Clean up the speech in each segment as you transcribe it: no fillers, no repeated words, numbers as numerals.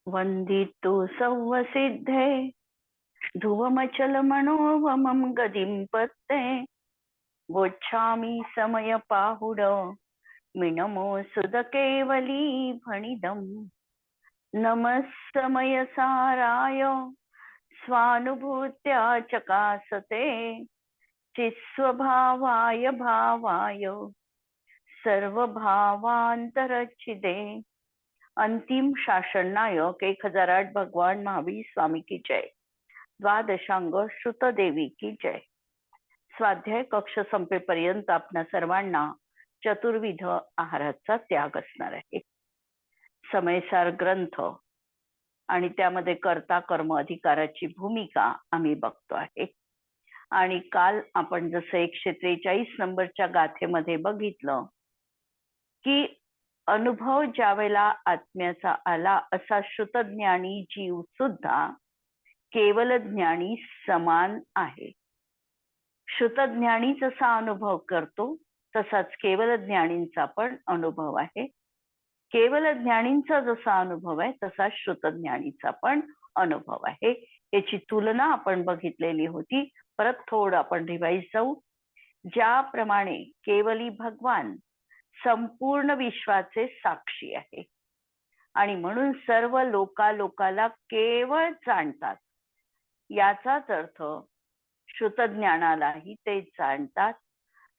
वंदितु सौवसिद्धे ध्रुवमचलमनोवमं गदिं पत्ते वोच्छामि समयपाहुड मिनमोऽसुधकेवली भणिदम् नमः समयसाराय स्वानुभूत्या चकासते चित्स्वभावाय भावाय सर्वभावांतरच्छिदे। अंतिम शासन नायक 1008 भगवान महावीर स्वामी की जय। द्वादशांग श्रुत देवी की जय। स्वाध्याय कक्ष संपेपर्यंत आपणा सर्वांना चतुर्विध आहाराचा त्याग असणार आहे। समयसार ग्रंथ आणि त्यामध्ये कर्ता कर्म अधिकाराची भूमिका आम्ही बघतो आहे। आणि काल आपण जसं 143 नंबरच्या गाथेमध्ये बघितलं की अनुभव ज्यावेळेला आत्म्याचा आला असा श्रुतज्ञानी जीव सुद्धा केवल ज्ञानी समान आहे। श्रुतज्ञानी जसा अनुभव करतो तसाच केवल ज्ञानींचा पण अनुभव आहे। केवल ज्ञानींचा जसा अनुभव आहे तसा श्रुतज्ञानीचा पण अनुभव आहे। याची तुलना आपण बघितलेली होती। परत थोडं आपण रिवाइज जाऊ। ज्याप्रमाणे केवली भगवान संपूर्ण विश्वाचे साक्षी आहे आणि म्हणून सर्व लोकाला केवळ जाणतात, याचाच अर्थ श्रुतज्ञानालाही ते जाणतात,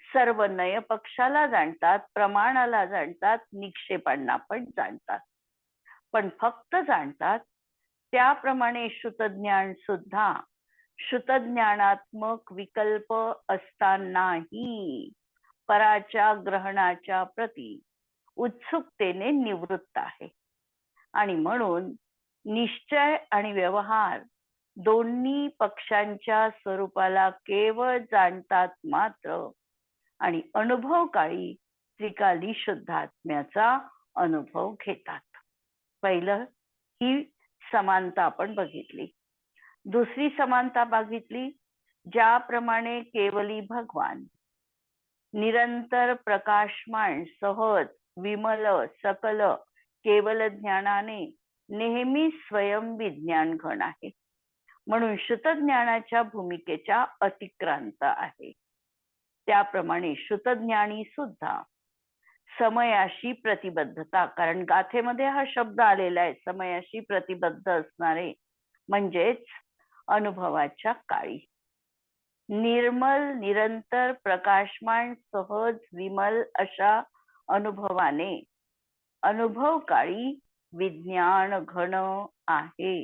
सर्व नय पक्षाला जाणतात, प्रमाणाला जाणतात, निक्षेपांना पण जाणतात। पण फक्त जाणतात त्याप्रमाणे श्रुतज्ञान सुद्धा श्रुतज्ञानात्मक विकल्प असतानाही पराच्या ग्रहणाच्या प्रती उत्सुकतेने निवृत्त आहे। आणि म्हणून निश्चय आणि व्यवहार दोन्ही पक्षांच्या स्वरूपाला केवळ जाणतात मात्र आणि अनुभव काळी त्रिकाली शुद्धात्म्याचा अनुभव घेतात। पहिलं ही समानता आपण बघितली। दुसरी समानता बघितली, ज्याप्रमाणे केवली भगवान निरंतर प्रकाशमान सहज विमल सकल केवल ज्ञानाने नेहमी स्वयं विज्ञान घन आहे, म्हणून श्रुतज्ञानाच्या भूमिकेच्या अतिक्रांत आहे। त्याप्रमाणे श्रुतज्ञानी सुद्धा समयाशी प्रतिबद्धता, कारण गाथेमध्ये हा शब्द आलेला आहे, समयाशी प्रतिबद्ध असणारे म्हणजेच अनुभवाच्या काळी निर्मल निरंतर प्रकाशमान सहज विमल अशा अनुभवाने अनुभव काळी विज्ञान घन आहे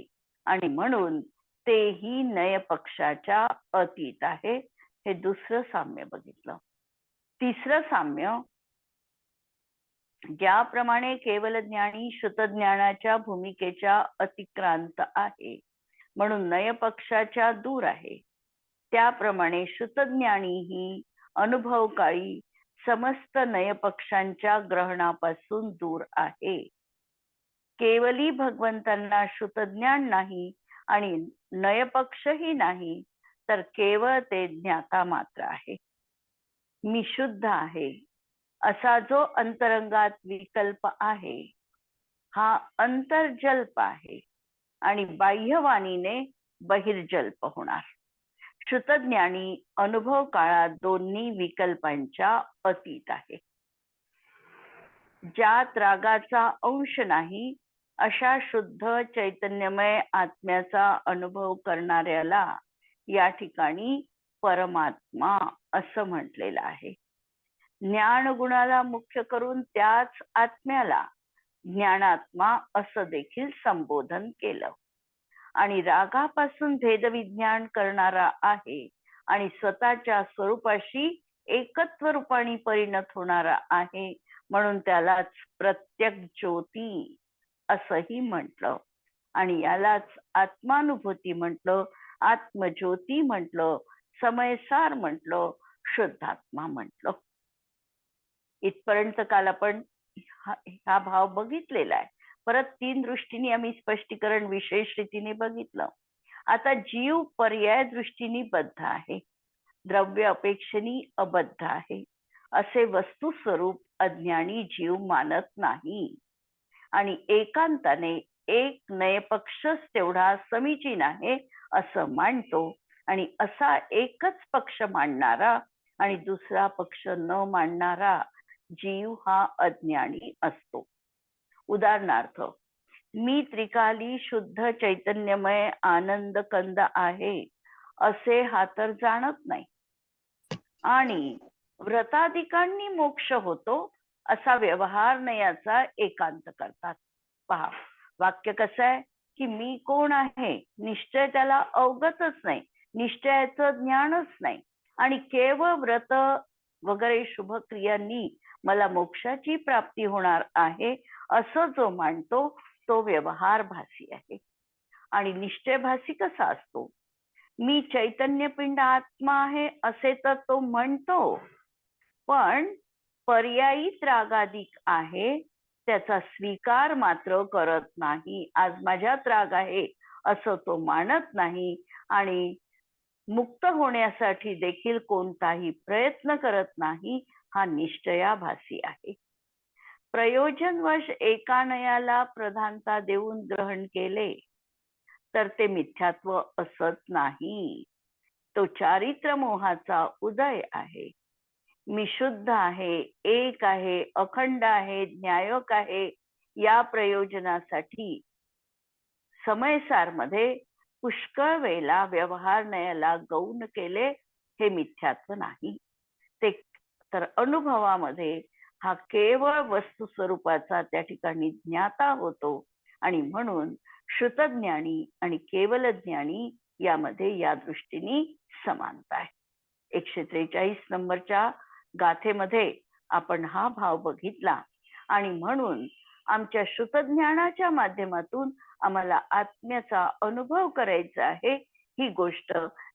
आणि म्हणून तेही नय पक्षाच्या अतीत आहे। हे दुसरं साम्य बघितलं। तिसरं साम्य, ज्याप्रमाणे केवल ज्ञानी श्रुतज्ञानाच्या भूमिकेच्या अतिक्रांत आहे म्हणून नय पक्षाच्या दूर आहे, त्याप्रमाणे श्रुतज्ञानीही अनुभव काळी समस्त नय पक्षांच्या ग्रहणापासून दूर आहे। केवली भगवंतांना श्रुतज्ञान नाही आणि नयपक्षही नाही, तर केवळ ते ज्ञाता मात्र आहे। मी शुद्ध आहे असा जो अंतरंगात विकल्प आहे हा अंतर्जल्प आहे आणि बाह्यवाणीने बहिर्जल्प होणार। श्रुतज्ञानी अनुभव काळात दोन्ही विकल्पांच्या अतीत आहे। ज्यात रागाचा अंश नाही अशा शुद्ध चैतन्यमय आत्म्याचा अनुभव करणाऱ्याला या ठिकाणी परमात्मा असं म्हटलेलं आहे। ज्ञान गुणाला मुख्य करून त्याच आत्म्याला ज्ञानात्मा असं देखील संबोधन केलं आणि रागापासून भेदविज्ञान करणारा आहे आणि स्वतःच्या स्वरूपाशी एकत्व रूपाने परिणत होणारा आहे, म्हणून त्यालाच प्रत्यक्ष ज्योती असंही म्हटलं आणि यालाच आत्मानुभूती म्हटलं, आत्मज्योती म्हटलं, समयसार म्हटलं, शुद्धात्मा म्हटलं। इथपर्यंत काल आपण हा भाव बघितलेला आहे। परत 3 दृष्टीने आम्ही स्पष्टीकरण विशेष रीतीने बघितलं। आता जीव पर्याय दृष्टीने बद्ध आहे, द्रव्य अपेक्षेने अबद्ध आहे असे वस्तुस्वरूप अज्ञानी जीव मानत नाही आणि एकांताने एक नयपक्षच तेवढा समीचीन आहे असं मांडतो, आणि असा एकच पक्ष मांडणारा आणि दुसरा पक्ष न मांडणारा जीव हा अज्ञानी असतो. उदाहरणार्थ, मी त्रिकाली शुद्ध चैतन्यमय आनंद कंद आहे असे हा तर जाणत नाही, आणि व्रताधिकांनी मोक्ष होतो असा व्यवहार नयाचा एकांत करतात. पहा, वाक्य कसं आहे की मी कोण आहे निश्चय त्याला अवगतच नाही, निश्चयाचं ज्ञानच नाही, आणि केवळ व्रत वगैरे शुभक्रियांनी मला मोक्षाची प्राप्ती होणार आहे असं जो मानतो तो व्यवहारभासी आहे. आणि निश्चयभासी कसा असतो? मी चैतन्यपिंड आत्मा आहे असे तर तो म्हणतो, पण पर्यायी त्रागाधिक आहे त्याचा स्वीकार मात्र करत नाही. आज माझ्यात राग आहे असं तो मानत नाही, आणि मुक्त होण्यासाठी देखील कोणताही प्रयत्न करत नाही. हा निश्चयाभासी आहे. प्रयोजनवश एका नयाला प्रधानता देऊन ग्रहण केले तर ते मिथ्यात्व असत नाही. तो चारित्र मोहाचा उदय आहे. मी शुद्ध आहे, एक आहे, अखंड आहे, न्यायक आहे या प्रयोजनासाठी समयसार मध्ये पुष्कळ वेळेला व्यवहार नयाला गौण केले, हे मिथ्यात्व नाही. ते तर अनुभवामध्ये हा केवळ वस्तू स्वरूपाचा त्या ठिकाणी ज्ञाता होतो, आणि म्हणून श्रुतज्ञानी आणि केवल ज्ञानी यामध्ये या दृष्टीने समानता आहे. 143 नंबरच्या गाथेमध्ये आपण हा भाव बघितला, आणि म्हणून आमच्या श्रुतज्ञानाच्या माध्यमातून आम्हाला आत्म्याचा अनुभव करायचा आहे. ही गोष्ट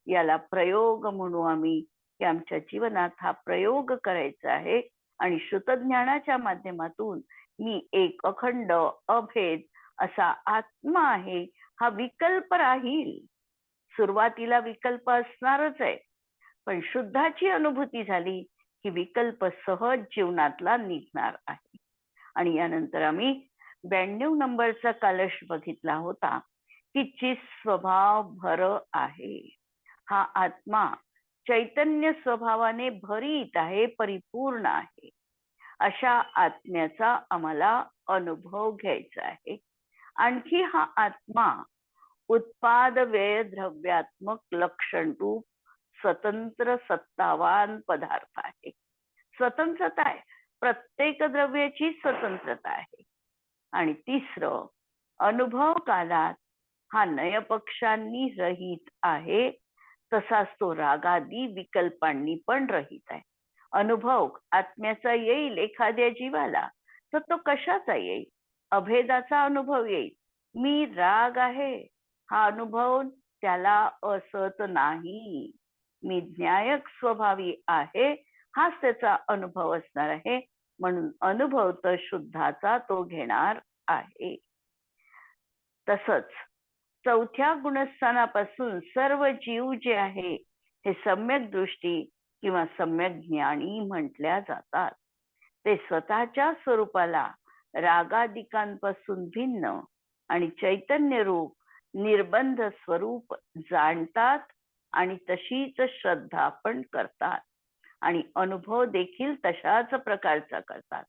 याला प्रयोग म्हणू आम्ही, की आमच्या जीवनात हा प्रयोग करायचा आहे, आणि श्रुतज्ञानाच्या माध्यमातून मी एक अखंड अभेद असा आत्मा आहे हा विकल्प राहील. सुरुवातीला विकल्प असणारच आहे, पण शुद्धाची अनुभूती झाली की विकल्प सहज जीवनातला निघणार आहे. आणि यानंतर आम्ही 92 नंबरचा कलश बघितला होता की चित स्वभाव भर आहे. हा आत्मा चैतन्य स्वभावाने भरीत आहे, परिपूर्ण आहे. अशा आत्म्याचा आम्हाला अनुभव घ्यायचा आहे. आणखी हा आत्मा उत्पाद व्यय द्रव्यात्मक लक्षण रूप स्वतंत्र सत्तावान पदार्थ आहे. स्वतंत्रता आहे, प्रत्येक द्रव्याची स्वतंत्रता आहे. आणि तिसरं, अनुभव कालात हा नयपक्षांनी रहित आहे, तसाच तो रागादी विकल्पांनी पण रहित आहे. अनुभव आत्म्याचा येईल एखाद्या जीवाला तर तो कशाचा येईल? अभेदाचा अनुभव येईल. मी राग आहे हा अनुभव त्याला असत नाही. मी न्यायक स्वभावी आहे हाच त्याचा अनुभव असणार आहे. म्हणून अनुभव तर शुद्धाचा तो घेणार आहे. तसंच चौथ्या गुणस्थानापासून सर्व जीव जे आहे हे सम्यक दृष्टी किंवा सम्यक ज्ञानी म्हटल्या जातात. ते स्वतःच्या स्वरूपाला रागादिकांपासून भिन्न आणि चैतन्य रूप निर्बंध स्वरूप जाणतात, आणि तशीच श्रद्धा पण करतात, आणि अनुभव देखील तशाच प्रकारचा करतात.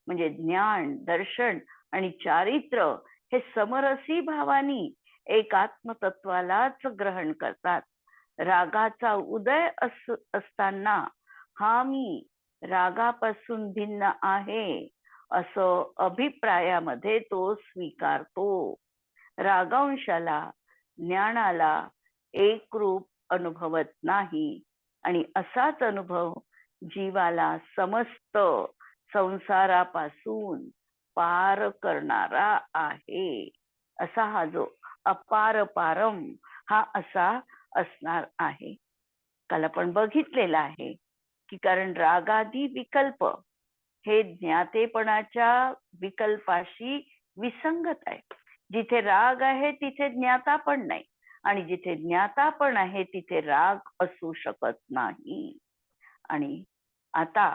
म्हणजे ज्ञान, दर्शन आणि चारित्र हे समरसी भावानी एक आत्मतत्वालाच ग्रहण करतात. रागाचा उदय असताना हा मी रागापासून भिन्न आहे असं अभिप्रायामध्ये तो स्वीकारतो. रागांशाला ज्ञानाला एक रूप अनुभवत नाही, आणि असाच अनुभव जीवाला समस्त संसारापासून पार करणारा आहे. असा हा जो अपार पारम हा असा असणार आहे. काल आपण बघितलेला आहे की कारण रागादी विकल्प हे ज्ञातेपणाच्या विकल्पाशी विसंगत आहे. जिथे राग आहे तिथे ज्ञाता पण नाही, आणि जिथे ज्ञाता पण आहे तिथे राग असू शकत नाही. आणि आता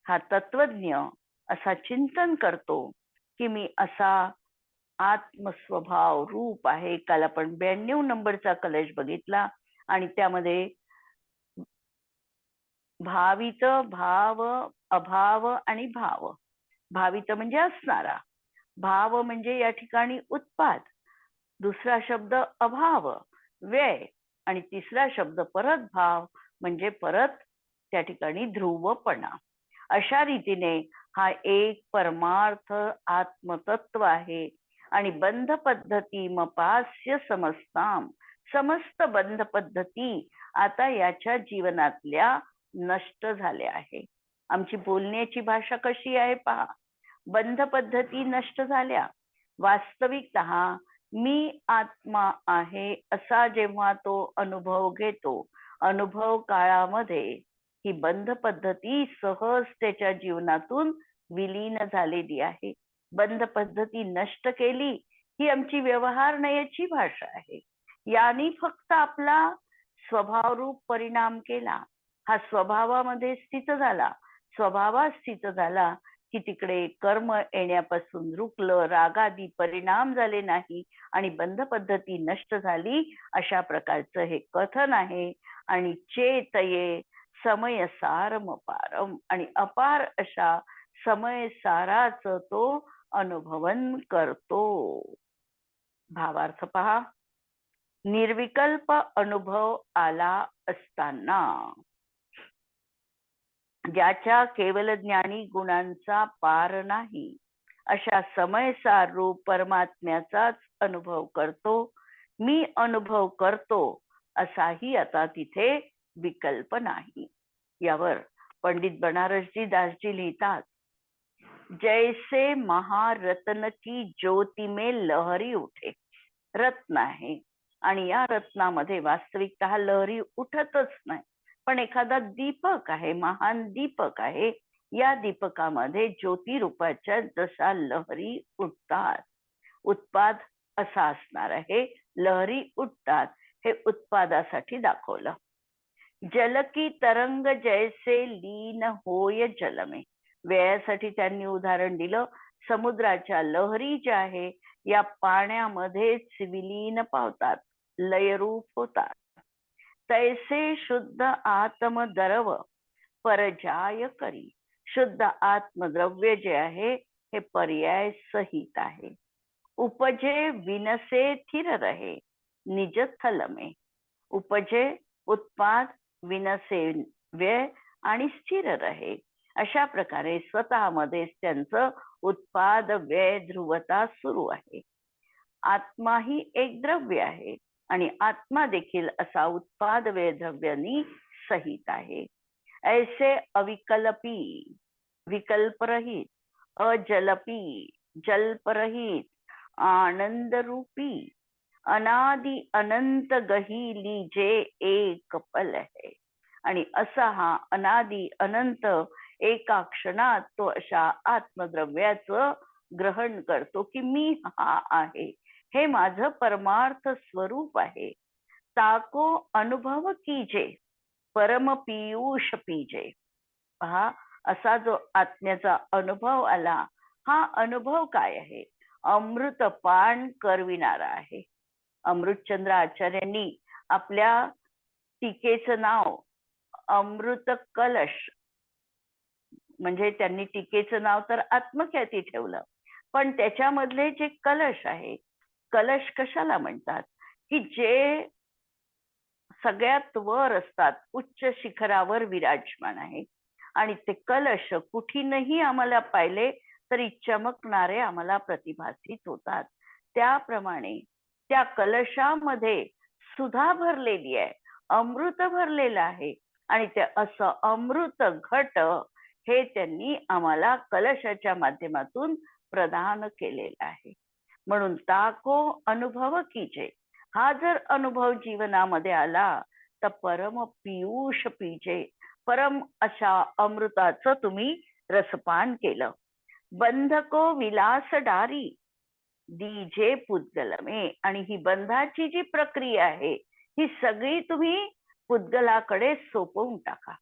हा तत्वज्ञ असा चिंतन करतो की मी असा आत्मस्वभाव रूप आहे. काल आपण 92 नंबरचा कलश बघितला आणि त्यामध्ये भावित, भाव, अभाव आणि भाव. भावित म्हणजे असणारा, भाव म्हणजे या ठिकाणी उत्पाद, दुसरा शब्द अभाव व्यय आणि तिसरा शब्द परत भाव म्हणजे परत त्या ठिकाणी ध्रुवपणा. अशा रीतीने हा एक परमार्थ आत्मतत्व आहे आणि बंध पद्धती मपास्य समस्ताम, समस्त बंध पद्धती आता याच्या जीवनातल्या नष्ट झाल्या आहे. आमची बोलण्याची भाषा कशी आहे पहा. बंध पद्धती नष्ट झाल्या. वास्तविकतः मी आत्मा आहे असा जेव्हा तो अनुभव घेतो, अनुभव काळामध्ये ही बंध पद्धती सहज त्याच्या जीवनातून विलीन झालेली आहे. बंध पद्धती नष्ट केली ही आमची व्यवहार नयाची भाषा आहे. याने फक्त आपला स्वभावरूप परिणाम केला. हा स्वभावामध्ये स्थित झाला. स्वभावात स्थित झाला की तिकडे कर्म येण्यापासून रुकलं, रागादी परिणाम झाले नाही आणि बंध पद्धती नष्ट झाली. अशा प्रकारचं हे कथन आहे. आणि चेतये समय सारम अपारम, आणि अपार अशा समय साराच तो अनुभवन करतो. भावार्थ पहा. निर्विकल्प अनुभव आला असताना ज्याच्या केवल ज्ञानी गुणांचा पार नाही अशा समयसार रूप परमात्म्याचाच अनुभव करतो. मी अनुभव करतो असाही आता तिथे विकल्प नाही. यावर पंडित बनारसजी दासजी लिहितात, जैसे महारत्न की ज्योती में लहरी उठे. रत्न आहे आणि या रत्नामध्ये वास्तविकतः लहरी उठतच नाही, पण एखादा दीपक आहे, महान दीपक आहे. या दीपकामध्ये ज्योती रूपाच्या जशा लहरी उठतात, उत्पाद असा असणार आहे. लहरी उठतात हे उत्पादासाठी दाखवलं. जल की तरंग जैसे लीन होय जल में. व्ययासाठी त्यांनी उदाहरण दिलं. समुद्राच्या लहरी ज्या आहे या पाण्यामध्येच विलीन पावतात, लयरूप होतात. तैसे शुद्ध आत्म द्रव परजाय करी. शुद्ध आत्मद्रव्य जे आहे हे पर्याय सहित आहे. उपजे विनसे थिर रहे निज थल में. उपजे उत्पाद, विनसे व्यय आणि स्थिर रहे. अशा प्रकारे स्वतःमध्येच त्यांचं उत्पाद व्यय ध्रुवता सुरू आहे. आत्मा ही एक द्रव्य आहे आणि आत्मा देखील असा उत्पाद व्यय द्रव्यांनी सहित आहे. ऐसे अविकल्पी, विकल्परहित, अजलपी, जल्परहित, आनंद रूपी, अनादि अनंत गहिली जे एक पल है. आणि असा हा अनादि अनंत एका क्षणात तो अशा आत्मद्रव्याचं ग्रहण करतो की मी हा आहे, हे माझं परमार्थ स्वरूप आहे. ताको अनुभव कीजे परम पीयूष पीजे. पहा, असा जो आत्म्याचा अनुभव आला, हा अनुभव काय आहे? अमृतपान करविणारा आहे. अमृतचंद्र आचार्यांनी आपल्या टीकेचं नाव अमृत कलश, म्हणजे त्यांनी टीकेचं नाव तर आत्मख्याती ठेवलं, पण त्याच्यामधले जे कलश आहे, कलश कशाला म्हणतात? की जे सगळ्यात वर असतात, उच्च शिखरावर विराजमान आहे. आणि ते कलश कुठीनही आम्हाला पाहिले तरी चमकणारे आम्हाला प्रतिभासित होतात. त्याप्रमाणे त्या कलशामध्ये सुधा भरलेली आहे, अमृत भरलेलं आहे आणि ते असं अमृत घट हे त्यांनी आम्हाला कलशाच्या माध्यमातून प्रदान केलेलं आहे. म्हणून ताको अनुभव कीजे. हा जर अनुभव जीवनामध्ये आला तर परम पीयूष पीजे, परम अशा अमृताचं तुम्ही रसपान केलं. बंधको विलास डारी दीजे पुद्गलमे. आणि ही बंधाची जी प्रक्रिया आहे ही सगळी तुम्ही पुद्गलाकडे सोपवून टाका.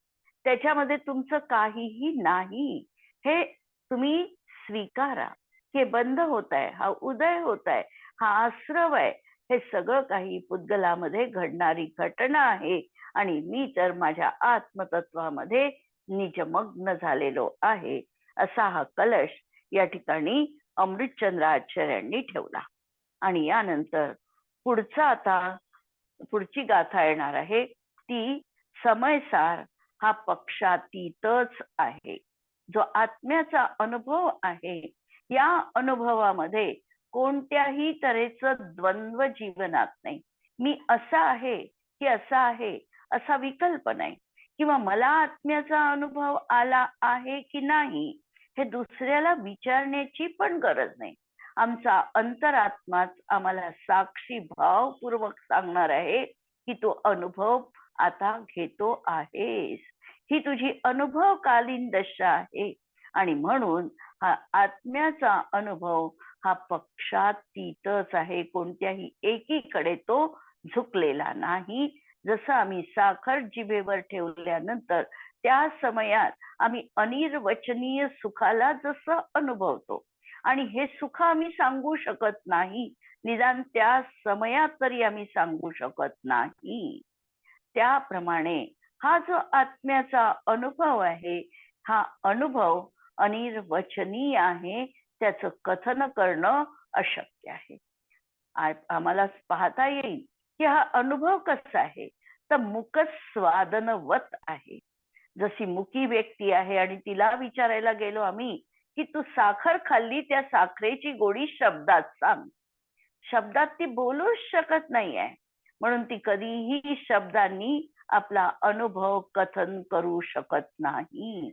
त्याच्यामध्ये तुमचं काहीही नाही हे तुम्ही स्वीकारा. हे बंध होत आहे, हा उदय होत आहे, हा आश्रव आहे, हे सगळं काही पुद्गलामध्ये घडणारी घटना आहे. आणि मी तर माझ्या आत्मतत्वामध्ये निजमग्न झालेलो आहे. असा हा कलश या ठिकाणी अमृतचंद्र आचार्यांनी ठेवला. आणि यानंतर पुढची गाथा येणार आहे ती समयसार हा पक्षातीतच आहे. जो आत्म्याचा अनुभव आहे, या अनुभवामध्ये कोणत्याही तऱ्हेचं द्वंद्व जीवनात नाही. मी असा आहे की असा आहे असा विकल्प नाही, किंवा मला आत्म्याचा अनुभव आला आहे की नाही हे दुसऱ्याला विचारण्याची पण गरज नाही. आमचा अंतरात्माच आम्हाला साक्षी भावपूर्वक सांगणार आहे की तो अनुभव आता घेतो आहेस. ही तुझी अनुभवकालीन दशा आहे. आणि म्हणून हा आत्म्याचा अनुभव हा पक्षातीतच आहे. कोणत्याही एकीकडे तो झुकलेला नाही. जसं आम्ही साखर जिभेवर ठेवल्यानंतर त्या समयात आम्ही अनिर्वचनीय सुखाला जसं अनुभवतो, आणि हे सुख आम्ही सांगू शकत नाही, निदान त्या समयात तरी आम्ही सांगू शकत नाही, त्याप्रमाणे हा जो आत्म्याचा अनुभव आहे, हा अनुभव अनिर्वचनीय आहे. त्याचं कथन करणं अशक्य आहे. आम्हाला पाहता येईल की हा अनुभव कसा आहे, तर मुकस्वादनवत आहे. जशी मुकी व्यक्ती आहे आणि तिला विचारायला गेलो आम्ही की तू साखर खाल्ली, त्या साखरेची गोडी शब्दात सांग. शब्दात ती बोलूच शकत नाहीये, म्हणून ती कधीही शब्दांनी आपला अनुभव कथन करू शकत नाही.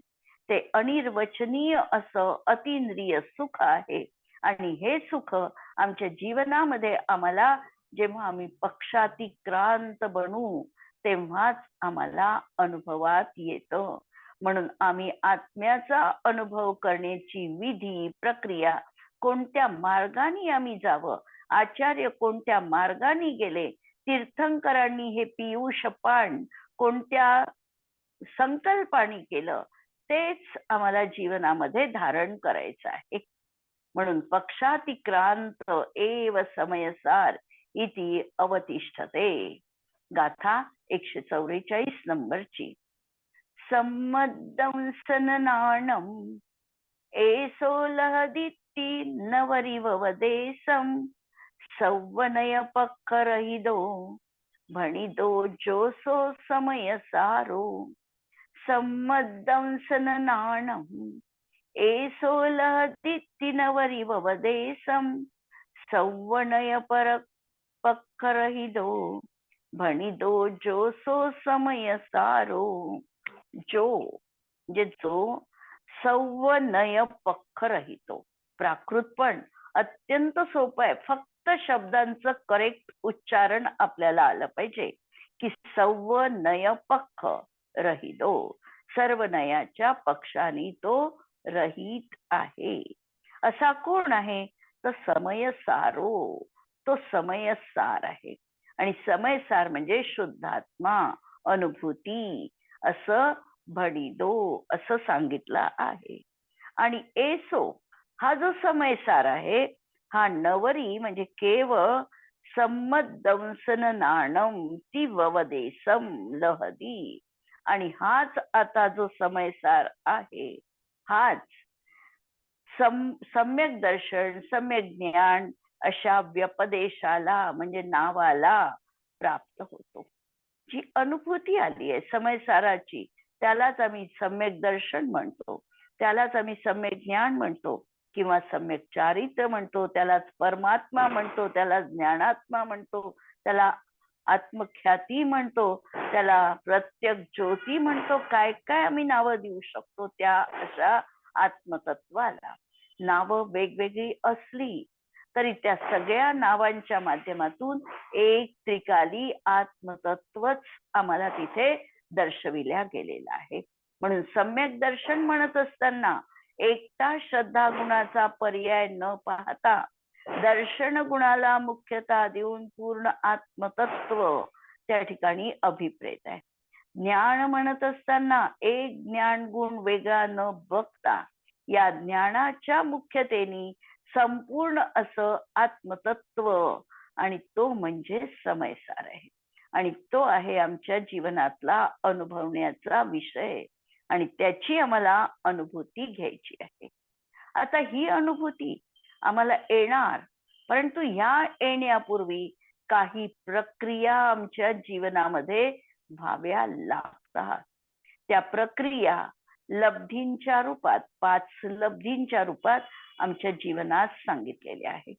ते अनिर्वचनीय असं अतिंद्रिय सुख आहे. आणि हे सुख आमच्या जीवनामध्ये आम्हाला जेव्हा आम्ही पक्षातिक्रांत बनू तेव्हाच आम्हाला अनुभवात येतं. म्हणून आम्ही आत्म्याचा अनुभव करण्याची विधी प्रक्रिया, कोणत्या मार्गाने आम्ही जावं, आचार्य कोणत्या मार्गाने गेले, तीर्थंकरांनी हे पियुष पान कोणत्या संकल्पाने केलं, तेच आम्हाला जीवनामध्ये धारण करायचं आहे. म्हणून पक्षातिक्रांत एव समयसार इति अवतिष्ठते. गाथा 144 नंबरची. सम्मदंसननाणं एसो लहदित्ति नवरिववदेशं सौवनय पक्करहिदो भणिदो जोसो समयसारो. सम्मदंसननाणं एसो लहदित्ति नवरिववदेशं सौवनय पक्करहिदो भणिदो जोसो समयसारो. जो म्हणजे जो सौवनय पक्ष रहितो. प्राकृत पण अत्यंत सोपं आहे, फक्त शब्दांचं करेक्ट उच्चारण आपल्याला आलं पाहिजे की सौवनय पक्ष रहितो, सर्व नयाच्या पक्षाने तो रहित आहे. असा कोण आहे, तर समयसारो. तो समयसार आहे. आणि समयसार म्हणजे शुद्धात्मा, अनुभूती असं भणिदो असं सांगितलं आहे. आणि एसो हा जो समयसार आहे, हा नवरी म्हणजे केवळ सम्मदंसन नाणम ती ववदेशम लहदी. आणि हाच आता जो समयसार आहे, हाच सम्यक दर्शन, सम्यक ज्ञान अशा व्यपदेशाला म्हणजे नावाला प्राप्त होतो. जी अनुभूती आली आहे समयसाराची, त्यालाच आम्ही सम्यक दर्शन म्हणतो, त्यालाच आम्ही सम्यक ज्ञान म्हणतो, किंवा सम्यक चारित्र्य म्हणतो, त्यालाच परमात्मा म्हणतो, त्याला ज्ञानात्मा म्हणतो, त्याला आत्मख्याती म्हणतो, त्याला प्रत्यक्ष ज्योती म्हणतो. काय काय आम्ही नावं देऊ शकतो त्या अशा आत्मतत्वाला. नावं वेगवेगळी असली तरी त्या सगळ्या नावांच्या माध्यमातून एक त्रिकाली आत्मतत्वच आम्हाला तिथे दर्शविल्या गेलेला आहे. म्हणून सम्यक दर्शन म्हणत असताना एकटा श्रद्धा गुणाचा पर्याय न पाहता दर्शन गुणाला मुख्यता देऊन पूर्ण आत्मतत्व त्या ठिकाणी अभिप्रेत आहे. ज्ञान म्हणत असताना एक ज्ञान गुण वेगळा न बघता या ज्ञानाच्या मुख्यतेने संपूर्ण असं आत्मतत्व, आणि तो म्हणजे समयसार आहे. आणि तो आहे आमच्या जीवनातला अनुभवण्याचा विषय, आणि त्याची आम्हाला अनुभूती घ्यायची आहे. आता ही अनुभूती आम्हाला येणार, परंतु ह्या येण्यापूर्वी काही प्रक्रिया आमच्या जीवनामध्ये व्हाव्या लागतात. त्या प्रक्रिया लब्धींच्या रूपात, 5 लब्धींच्या रूपात आमच्या जीवनात सांगितलेल्या आहे.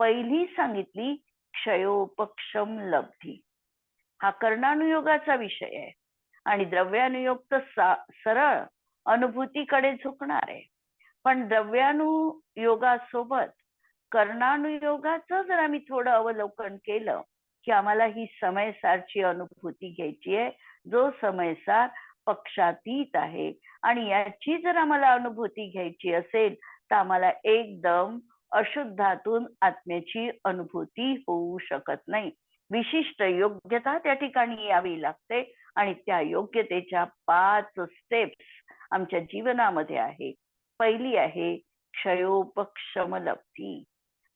पहिली सांगितली क्षयोपक्षम लब्धी. हा कर्णानुयोगाचा विषय आहे, आणि द्रव्यानुयोग तर सरळ अनुभूतीकडे झुकणार आहे. पण द्रव्यानुयोगासोबत कर्णानुयोगाचं जर आम्ही थोडं अवलोकन केलं, की आम्हाला ही समयसारची अनुभूती घ्यायची आहे, जो समयसार पक्षातीत आहे, आणि याची जर आम्हाला अनुभूती घ्यायची असेल तर आम्हाला एकदम अशुद्धातून आत्म्याची अनुभूती होऊ शकत नाही. विशिष्ट योग्यता त्या ठिकाणी यावी लागते, आणि त्या योग्यतेच्या 5 स्टेप्स आमच्या जीवनामध्ये आहे. पहिली आहे क्षयोपक्षम लब्धी.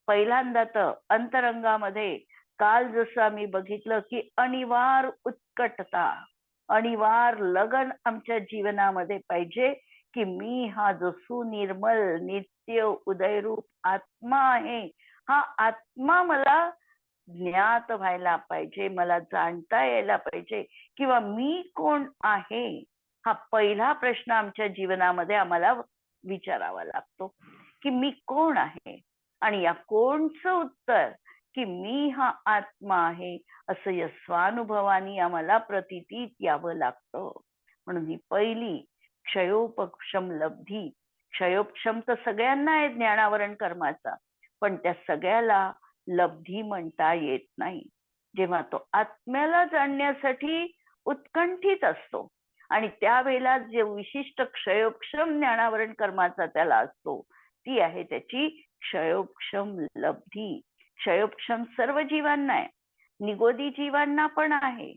पहिल्यांदा तर अंतरंगामध्ये काल जसं आम्ही बघितलं की अनिवार्य उत्कटता, अनिवार्य लगन आमच्या जीवनामध्ये पाहिजे, की मी हा जो सुनिर्मल नित्य उदयरूप आत्मा आहे, हा आत्मा मला ज्ञात व्हायला पाहिजे, मला जाणता यायला पाहिजे, किंवा मी कोण आहे हा पहिला प्रश्न आमच्या जीवनामध्ये आम्हाला विचारावा लागतो, की मी कोण आहे. आणि या कोणचं उत्तर, की मी हा आत्मा आहे, असं या स्वानुभवानी आम्हाला प्रतीतीत यावं लागतं. म्हणून ही पहिली क्षयोपक्षम लब्धी. क्षयोपक्षम तर सगळ्यांना आहे ज्ञानावरण कर्माचा, पण त्या सगळ्याला लब्धी म्हणता येत नाही. जेव्हा तो आत्म्याला जाणण्यासाठी उत्कंठित असतो, आणि त्यावेळेला जे विशिष्ट क्षयोपक्षम ज्ञानावरण कर्माचा त्याला असतो, ती आहे त्याची क्षयोपक्षम लब्धी. क्षयोपक्षम सर्व जीवांना आहे, निगोदी जीवांना पण आहे,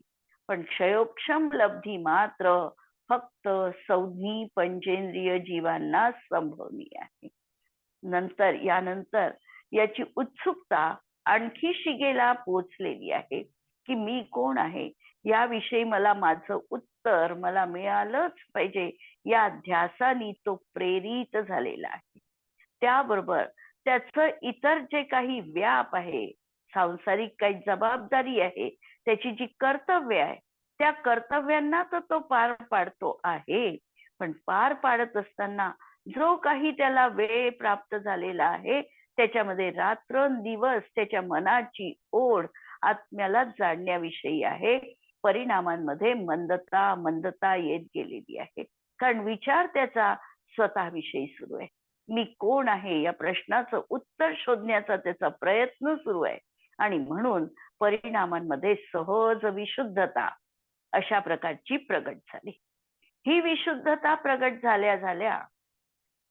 पण क्षयोपक्षम लब्धी मात्र फक्त संज्ञी पंचेंद्रिय जीवांना संभवनी आहे. यानंतर याची उत्सुकता आणखी शिगेला पोचलेली आहे, की मी कोण आहे याविषयी मला माझं उत्तर मला मिळालंच पाहिजे, या ध्यासानी तो प्रेरित झालेला आहे. त्याबरोबर त्याचं इतर जे काही व्याप आहे, सांसारिक काही जबाबदारी आहे, त्याची जी कर्तव्य आहे, त्या कर्तव्यांना तर तो पार पाडतो आहे, पण पार पाडत असताना जो काही त्याला वेळ प्राप्त झालेला आहे, त्याच्यामध्ये रात्रंदिवस त्याच्या मनाची ओढ आत्म्याला जाणण्याविषयी आहे. परिणामांमध्ये मंदता येत गेलेली आहे, कारण विचार त्याचा स्वतःविषयी सुरू आहे. मी कोण आहे या प्रश्नाचं उत्तर शोधण्याचा त्याचा प्रयत्न सुरू आहे, आणि म्हणून परिणामांमध्ये सहज विशुद्धता अशा प्रकारची प्रगट झाली. ही विशुद्धता प्रगट झाल्या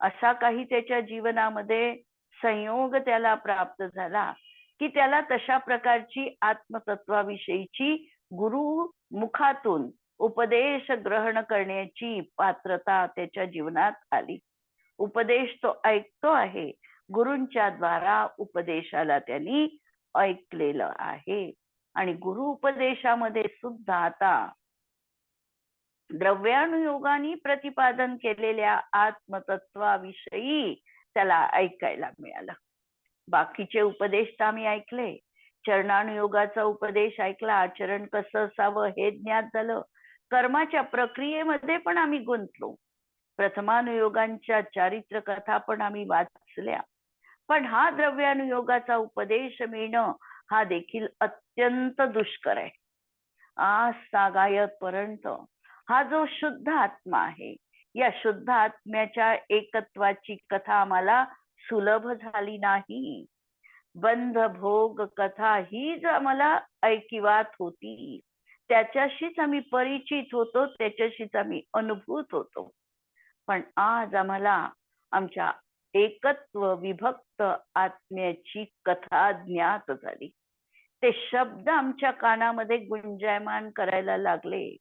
असा काही त्याच्या जीवनामध्ये संयोग त्याला प्राप्त झाला, की त्याला तशा प्रकारची आत्मतत्वाविषयीची गुरु मुखातून उपदेश ग्रहण करण्याची पात्रता त्याच्या जीवनात आली. उपदेश तो ऐकतो आहे, गुरूंच्या द्वारा उपदेशाला त्यांनी ऐकलेलं आहे. आणि गुरु उपदेशामध्ये सुद्धा आता द्रव्यानुयोगाने प्रतिपादन केलेल्या आत्मतत्वाविषयी त्याला ऐकायला मिळालं. बाकीचे उपदेश तर आम्ही ऐकले, चरणानुयोगाचा उपदेश ऐकला, आचरण कसं असावं हे ज्ञात झालं, कर्माच्या प्रक्रियेमध्ये पण आम्ही गुंतलो, प्रथमानुयोगांच्या चारित्र कथा पण आम्ही वाचल्या, पण हा द्रव्यानुयोगाचा उपदेश मिळणं हा देखील अत्यंत दुष्कर आहे. आज सागायतपर्यंत हा जो शुद्ध आत्मा आहे, या शुद्ध आत्म्याच्या एकत्वाची कथा आम्हाला सुलभ झाली नाही. बंध भोग कथा हीच आम्हाला ऐकिवात होती, त्याच्याशीच आम्ही परिचित होतो, त्याच्याशीच आम्ही अनुभूत होतो. पण आज आम्हाला आमच्या एकत्व विभक्त आत्म्याची कथा ज्ञात झाली. ते शब्द आमच्या कानामध्ये गुंजायमान करायला लागले.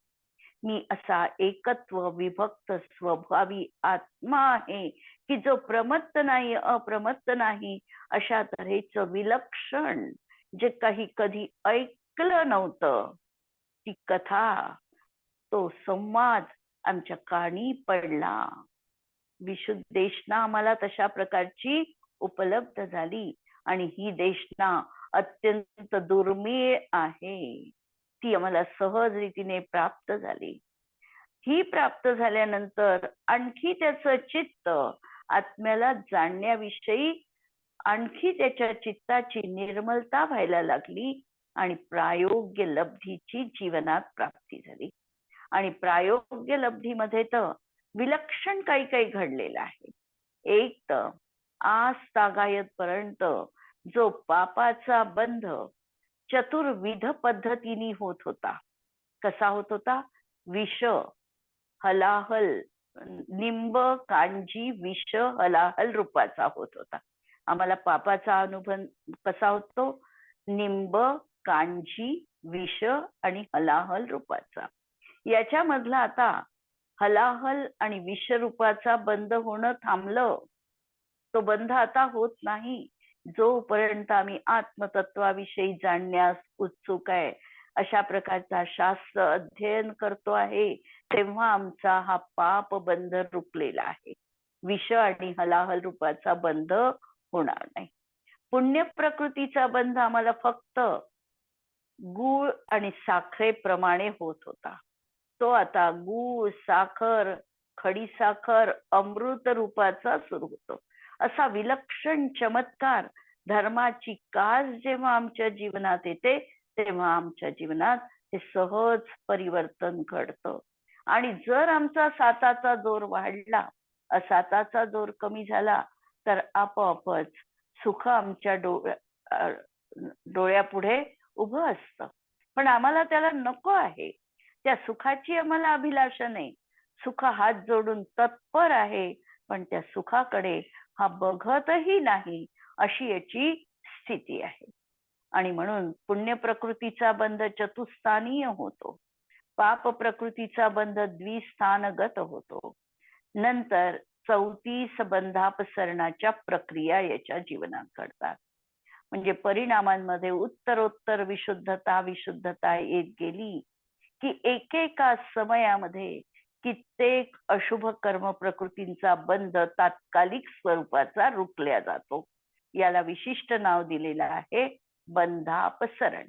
मी असा एकत्व विभक्त स्वभावी आत्मा आहे, की जो प्रमत्त नाही, अप्रमत्त नाही, अशा तऱ्हेचं विलक्षण जे काही कधी ऐकलं नव्हतं, ती कथा, तो संवाद आमच्या कानी पडला. विशुद्ध देशना आम्हाला तशा प्रकारची उपलब्ध झाली आणि ही देशना अत्यंत दुर्मिळ आहे. ती आम्हाला सहज रीतीने प्राप्त झाली. ही प्राप्त झाल्यानंतर आणखी त्याचं चित्त आत्म्याला जाणण्याविषयी आणखी त्याच्या चित्ताची निर्मलता व्हायला लागली आणि प्रायोग्य लब्धीची जीवनात प्राप्ती झाली. आणि प्रायोग्य लब्धीमध्ये तर विलक्षण काही काही घडलेलं आहे. एक तर आज तागायत पर्यंत जो पापाचा बंध चतुर्विध पद्धतीने होत होता. कसा होत होता? विष, हलाहल, निंब, कांजी, विष, हलाहल रूपाचा होत होता. आम्हाला पापाचा अनुभव कसा होतो? निंब, कांजी, विष आणि हलाहल रूपाचा. याच्यामधला आता हलाहल आणि विषरूपाचा बंध होणं थांबलं. तो बंध आता होत नाही. जोपर्यंत आम्ही आत्मतत्वाविषयी जाणण्यास उत्सुक आहे, अशा प्रकारचा शास्त्र अध्ययन करतो आहे, तेव्हा आमचा हा पाप बंध रुपलेला आहे. विष आणि हलाहल रूपाचा बंध होणार नाही. पुण्य प्रकृतीचा बंध आम्हाला फक्त गूळ आणि साखरेप्रमाणे होत होता. तो आता गूळ, साखर, खडीसाखर, अमृत रूपाचा सुरू होतो. असा विलक्षण चमत्कार धर्माची कास जेव्हा आमच्या जीवनात येते, तेव्हा आमच्या जीवनात हे सहज परिवर्तन घडतं. आणि जर आमचा साताचा जोर वाढला, असाताचा जोर कमी झाला, तर आपोआपच सुख आमच्या डोळ्यापुढे उभं असतं. पण आम्हाला त्याला नको आहे. त्या सुखाची आम्हाला अभिलाषा नाही. सुख हात जोडून तत्पर आहे, पण त्या सुखाकडे हा बघतही नाही, अशी याची स्थिती आहे. आणि म्हणून पुण्य प्रकृतीचा बंध चतुस्थानीय होतो. पाप प्रकृतीचा बंध द्विस्थानगत होतो. नंतर 34 बंधापसरणाच्या प्रक्रिया याच्या जीवनात घडतात. म्हणजे परिणामांमध्ये उत्तरोत्तर विशुद्धता येत गेली की एकेका समयामध्ये कित्येक अशुभ कर्म प्रकृतींचा बंध तात्कालिक स्वरूपाचा रुकल्या जातो. याला विशिष्ट नाव दिलेलं आहे बंधापसरण.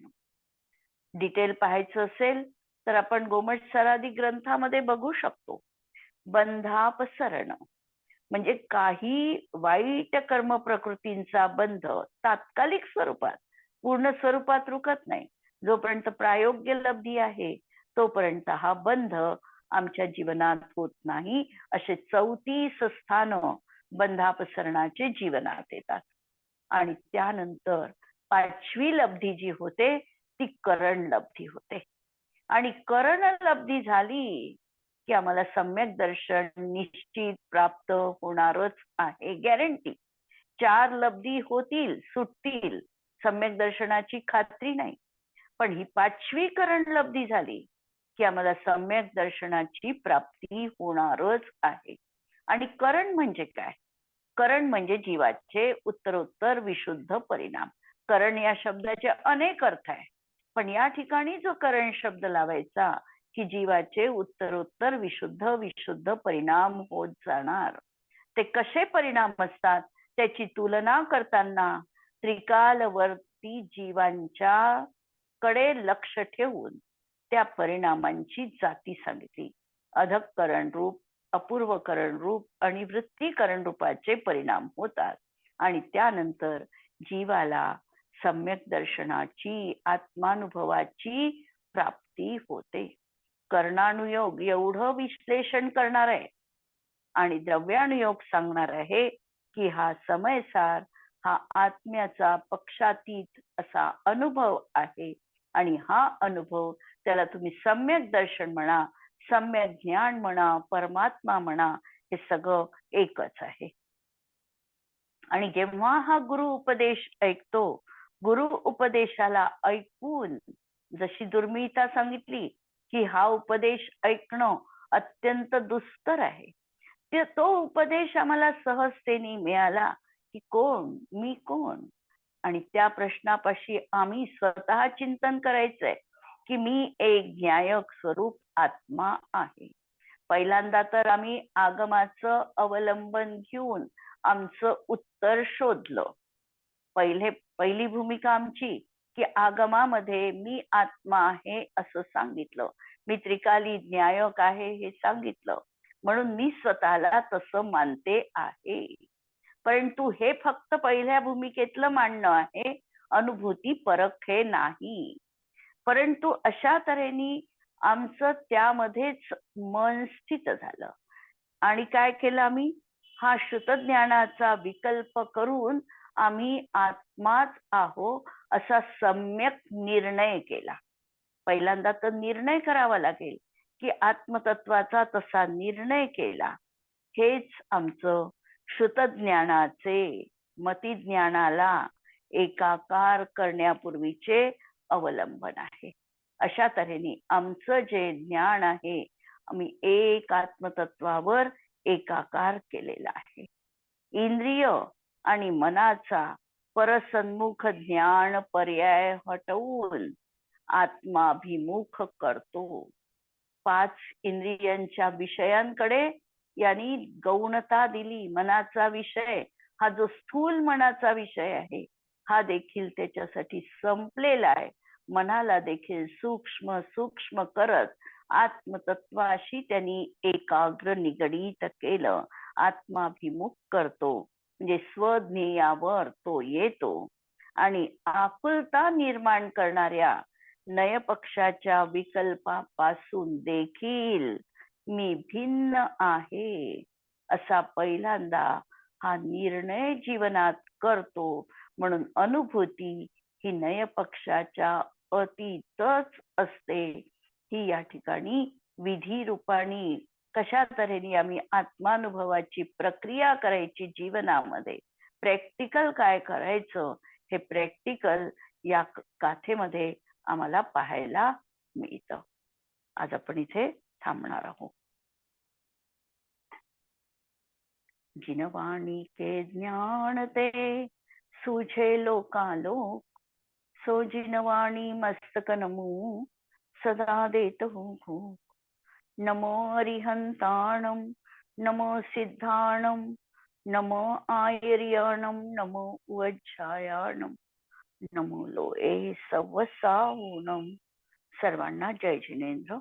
डिटेल पाहायचं असेल तर आपण गोमट सरादी ग्रंथामध्ये बघू शकतो. बंधापसरण म्हणजे काही वाईट कर्म प्रकृतींचा बंध तात्कालिक स्वरूपात, पूर्ण स्वरूपात रुकत नाही. जोपर्यंत प्रायोग्य लब्धी आहे तोपर्यंत हा बंध आमच्या जीवनात होत नाही. असे 34 स्थान बंधापसरणाचे जीवनात येतात. आणि त्यानंतर 5वी लब्धी जी होते ती करण लब्धी होते. आणि करण लब्धी झाली की आम्हाला सम्यक दर्शन निश्चित प्राप्त होणारच आहे, गॅरंटी. 4 लब्धी होतील, सुटतील, सम्यक दर्शनाची खात्री नाही. पण ही 5वी करण लब्धी झाली की आम्हाला सम्यक दर्शनाची प्राप्ती होणारच आहे. आणि करण म्हणजे काय? करण म्हणजे जीवाचे उत्तरोत्तर विशुद्ध परिणाम. करण या शब्दाचे अनेक अर्थ आहे, पण या ठिकाणी जो करण शब्द लावायचा की जीवाचे उत्तरोत्तर विशुद्ध परिणाम होत जाणार. ते कसे परिणाम असतात त्याची तुलना करताना त्रिकालवर्ती जीवांच्या कडे लक्ष ठेवून त्या परिणामांची जाती सांगितली. अधःकरण रूप, अपूर्वकरण रूप आणि वृत्तीकरण रूपाचे परिणाम होतात. आणि त्यानंतर जीवाला सम्यक दर्शनाची, आत्मानुभवाची प्राप्ती होते. कर्णानुयोग एवढं विश्लेषण करणार आहे आणि द्रव्यानुयोग सांगणार आहे की हा समयसार, हा आत्म्याचा पक्षातीत असा अनुभव आहे. आणि हा अनुभव, त्याला तुम्ही सम्यक दर्शन म्हणा, सम्यक ज्ञान म्हणा, परमात्मा म्हणा, हे सगळं एकच आहे. आणि जेव्हा हा गुरु उपदेश ऐकतो, गुरु उपदेशाला ऐकून, जशी दुर्मिळता सांगितली की हा उपदेश ऐकणं अत्यंत दुस्तर आहे, तो उपदेश आम्हाला सहजतेने मिळाला की कोण मी कोण, आणि त्या प्रश्नापाशी आम्ही स्वतः चिंतन करायचंय की मी एक ज्ञायक स्वरूप आत्मा आहे. पहिल्यांदा तर आम्ही आगमाचं अवलंबन घेऊन आमचं उत्तर शोधलं. पहिली भूमिका आमची की आगमामध्ये मी आत्मा आहे असं सांगितलं, मी त्रिकाली ज्ञायक आहे हे सांगितलं, म्हणून मी स्वतःला तसं मानते आहे. परंतु हे फक्त पहिल्या भूमिकेतलं मांडणं आहे, अनुभूती परख हे नाही. परंतु अशा तऱ्हेने आमचं त्यामध्येच मन स्थित झालं आणि काय केलं आम्ही, हा श्रुतज्ञानाचा विकल्प करून आम्ही आत्माच आहो असा सम्यक निर्णय केला. पहिल्यांदा तर निर्णय करावा लागेल की आत्मतत्वाचा तसा निर्णय केला. हेच आमचं श्रुतज्ञानाचे मतिज्ञानाला एकाकार करण्यापूर्वीचे अवलंबन आहे. अशा तऱ्हेने आमचं जे ज्ञान आहे आम्ही एक आत्मतत्वावर एकाकार केलेला आहे. इंद्रिय आणि मनाचा परसन्मुख ज्ञान पर्याय हटवून आत्माभिमुख करतो. 5 इंद्रियांच्या विषयांकडे यांनी गौणता दिली. मनाचा विषय हा जो स्थूल मनाचा विषय आहे हा देखील त्याच्यासाठी संपलेला आहे. मनाला देखील सूक्ष्म सूक्ष्म करत आत्मतत्वाशी त्यांनी एकाग्र निगडीत केलं. आत्माभिमुख करतो म्हणजे स्वज्ञेयावर तो येतो आणि आकुलता निर्माण करणाऱ्या नयपक्षाच्या विकल्पापासून देखील मी भिन्न आहे असा पहिल्यांदा हा निर्णय जीवनात करतो. म्हणून अनुभूती ही नयपक्षाच्या अतीतच असते. ही या ठिकाणी विधी रूपाने कशा तऱ्हेने आम्ही आत्मानुभवाची प्रक्रिया करायची जीवनामध्ये, प्रॅक्टिकल काय करायचं हे प्रॅक्टिकल या गाथेमध्ये आम्हाला पाहायला मिळतं. आज आपण इथे थांबणार आहोत. जिनवाणी के ज्ञान ते सूझे लोकालोक, सो जिनवाणी मस्तक नमो सदा देत हो. नमो अरिहंताणम, नमो सिद्धाणम, नमो आयर्याणम, नमो उज्जायाणम, नमो लोए सवसाहूनम. सर्वांना जय जिनेंद्र.